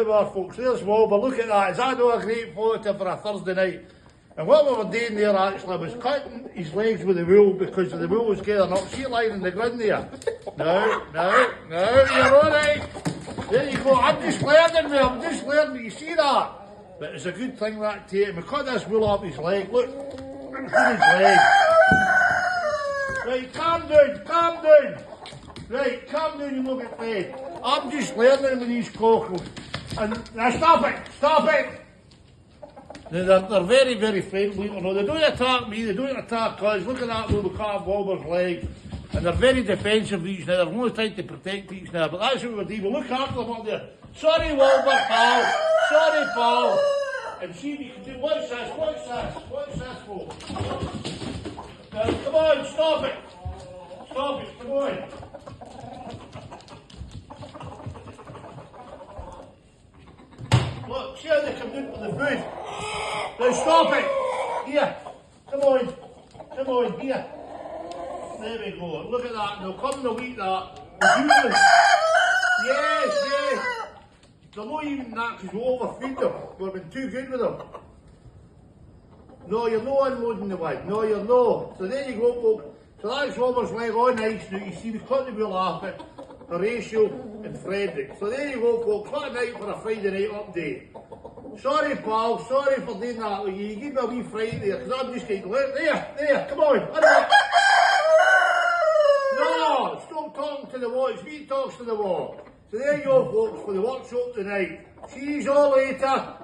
we were, folks. There's Wilbur. Look at that. Is that not a great photo for a Thursday night? And what we were doing there actually was cutting his legs with the wool because the wool was gathering up. See it lying in the ground there? No, you're alright. There you go. I'm just learning. You see that? But it's a good thing that too. We cut this wool off his leg. Look at his leg. Right, calm down. Right, calm down and look at me. I'm just learning with these cockles. And now stop it. Now they're very, very friendly. You know, they don't attack me, they don't attack us. Look at that little calf Wilbur's leg. And they're very defensive of each other. They're only trying to protect each other. But that's what we're doing. We look after them up there. Sorry, Wilbur, pal. Sorry, pal. And see if you can do, what's this for? Now, come on, stop it, come on. Look, see how they come in with the food. Now stop it. Here, come on, here. There we go, look at that, they'll come and they'll eat that. Yes. They're not even that because we overfeed them. We've been too good with them. No, you're not unloading the one. No, you're not. So there you go, folks. So that's Wilbur's leg on ice now. You see, we cut the wheel off it. Horatio and Frederick. So there you go, folks. What a night for a Friday night update. Sorry, pal. Sorry for doing that with you. You give me a wee fright there because I'm just getting lit. There. Come on. No, stop talking to the wall. It's me talks to the wall. So there you go, folks, for the workshop tonight. See you all later.